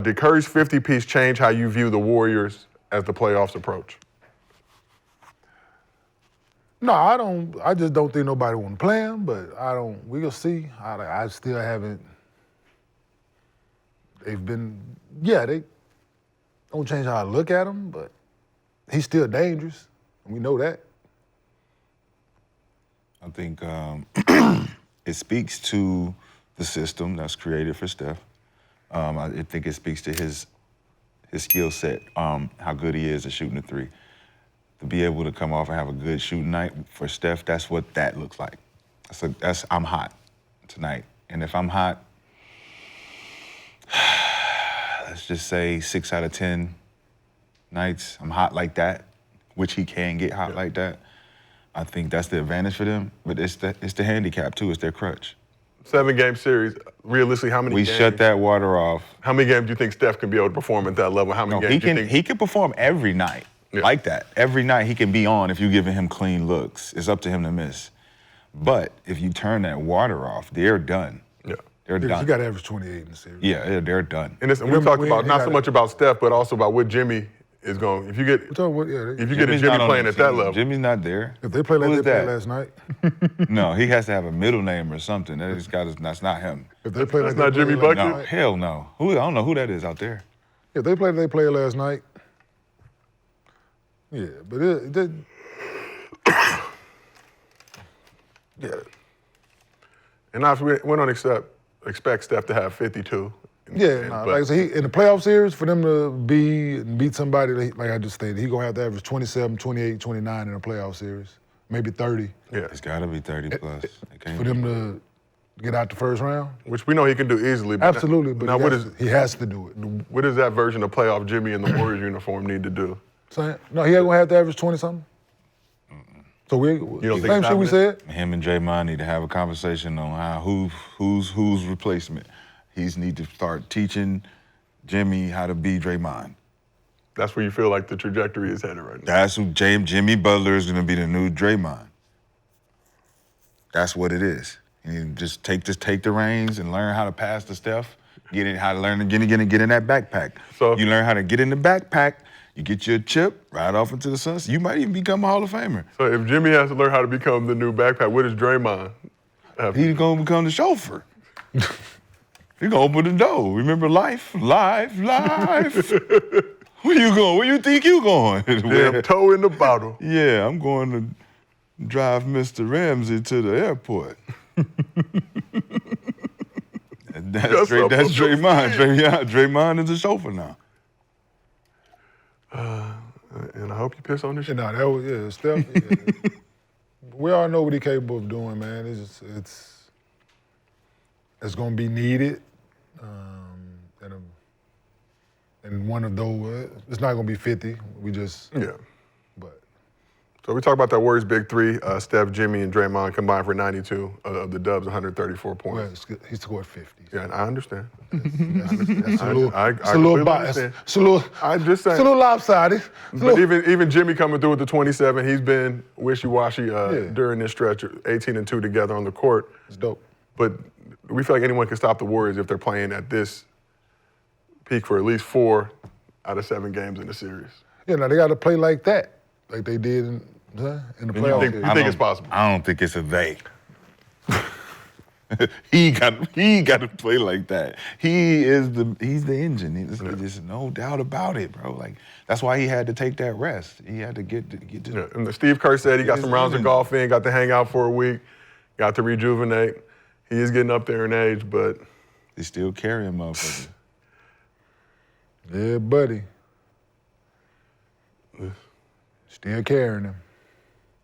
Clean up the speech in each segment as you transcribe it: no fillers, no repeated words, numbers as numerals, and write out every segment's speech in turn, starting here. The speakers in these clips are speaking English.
Did Curry's 50-piece change how you view the Warriors as the playoffs approach? No, I don't. I just don't think nobody want to play him, but I don't. We'll see. I still haven't. They've been, yeah, they don't change how I look at him, but he's still dangerous. And we know that. I think it speaks to the system that's created for Steph. I think it speaks to his skill set, how good he is at shooting the three. To be able to come off and have a good shooting night for Steph, that's what that looks like. I'm hot tonight. And if I'm hot, let's just say 6 out of 10 nights, I'm hot like that, which he can get hot like that. I think that's the advantage for them, but it's the handicap too, it's their crutch. 7-game series, realistically, how many games? We shut that water off. How many games do you think Steph can be able to perform at that level? How many games do you think? He can perform every night like that. Every night he can be on if you're giving him clean looks. It's up to him to miss. But if you turn that water off, they're done. Yeah. They're done. You got to average 28 in the series. Yeah, they're done. And we talked about not so much about Steph, but also about what Jimmy is going. If you get a Jimmy playing at that level, Jimmy's not there. If they play like they played last night, no, he has to have a middle name or something. That's not him. If they play that's not Jimmy Butler. No, hell no. I don't know who that is out there. If they played last night, yeah, but yeah. And obviously, we don't expect Steph to have 52. Like I said, in the playoff series, for them to beat somebody, like I just stated, he's going to have to average 27, 28, 29 in a playoff series, maybe 30. Yeah. It's got to be 30 plus. For them to get out the first round. Which we know he can do easily. But Absolutely, but he has to do it. What does that version of playoff Jimmy in the Warriors uniform need to do? No, he ain't going to have to average 20-something? So same shit we said? Him and Draymond need to have a conversation on who's replacement. He's need to start teaching Jimmy how to be Draymond. That's where you feel like the trajectory is headed right now. That's who Jimmy Butler is going to be the new Draymond. That's what it is. You just take the reins and learn how to pass the Steph. Get in how to learn to get in that backpack. So you learn how to get in the backpack. You get your chip right off into the sunset. You might even become a Hall of Famer. So if Jimmy has to learn how to become the new backpack, what does Draymond have? He's going to become the chauffeur. He's going to open the door. Remember life? Where you going? Where you think you going? Damn toe in the bottle. Yeah, I'm going to drive Mr. Ramsey to the airport. That's Draymond. Draymond is the chauffeur now. And I hope you piss on this shit. No, that was, Steph. Yeah. We all know what he's capable of doing, man. It's going to be needed. And one of those, it's not going to be 50. Yeah. So we talk about that Warriors big three, Steph, Jimmy, and Draymond combined for 92 of the Dubs, 134 points. Well, he scored 50. Yeah, I understand. It's a little understand. I'm just saying. It's a little lopsided. But even Jimmy coming through with the 27, he's been wishy-washy during this stretch, 18-2 together on the court. It's dope. But we feel like anyone can stop the Warriors if they're playing at this peak for at least 4 out of 7 games in the series. Yeah, now they got to play like that, like they did in the playoffs. You think it's possible? I don't think it's a they. he got to play like that. He's the engine. There's no doubt about it, bro. Like that's why he had to take that rest. He had to get to. Yeah. And Steve Kerr said he got some rounds of golf in, got to hang out for a week, got to rejuvenate. He is getting up there in age, but they still carrying motherfuckers. Yeah, buddy. Still carrying him.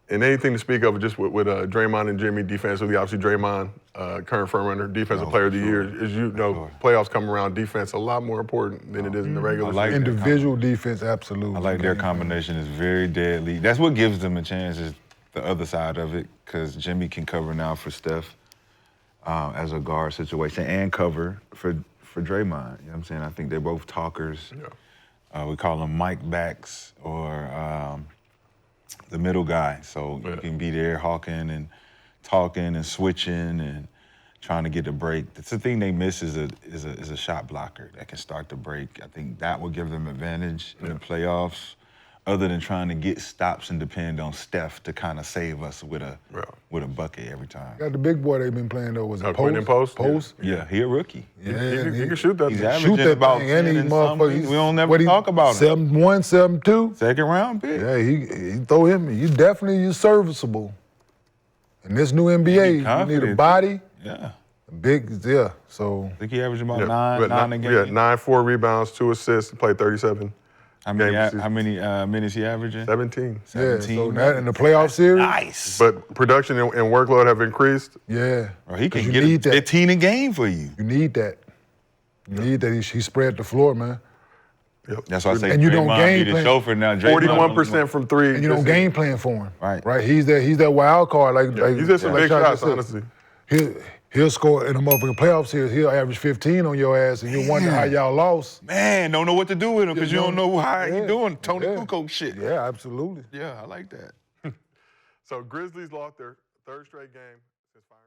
And anything to speak of just with Draymond and Jimmy defensively, obviously Draymond, current front-runner, defensive player of the year. As you know, playoffs come around, defense a lot more important than it is in the regular season. Individual defense, absolutely. I like their combination is very deadly. That's what gives them a chance is the other side of it, because Jimmy can cover now for Steph as a guard situation and cover for Draymond. You know what I'm saying? I think they're both talkers. Yeah. We call them Mike backs or the middle guy. So you can be there hawking and talking and switching and trying to get the break. That's the thing they miss is a shot blocker that can start the break. I think that will give them advantage in the playoffs, other than trying to get stops and depend on Steph to kind of save us with a bucket every time. Got the big boy they've been playing though. Was it Quinn in post? Post? Yeah, he a rookie. Yeah, He can shoot that. He's thing. averaging Shoot that about thing, 10 and he and something. We don't never talk about him. 7'1", 7'2". Second round pick. Yeah, he throw him. You serviceable. In this new NBA, you need a body. Yeah. Big, yeah. So I think he averaged about Yeah, nine a game. Yeah, 9, 4 rebounds, 2 assists, played 37. How many minutes he averaging? 17. 17. Yeah, so that in the playoff series. Nice. But production and workload have increased. Yeah. Bro, he can you get need that. 15 a game for you. You need that. You need that. He spread the floor, man. Yep. That's why I say And you don't Draymond game be the plan. chauffeur now. 41% from 3. And you don't game plan for him. Right. He's that wild card. Like He's just some big Shaq shots, said. honestly. He'll score in a motherfucking playoff series. He'll average 15 on your ass, and you wonder how y'all lost. Man, don't know what to do with him because you don't know how he doing Tony Yeah. Kukoc shit. Yeah, absolutely. Yeah, I like that. So Grizzlies lost their 3rd straight game since firing.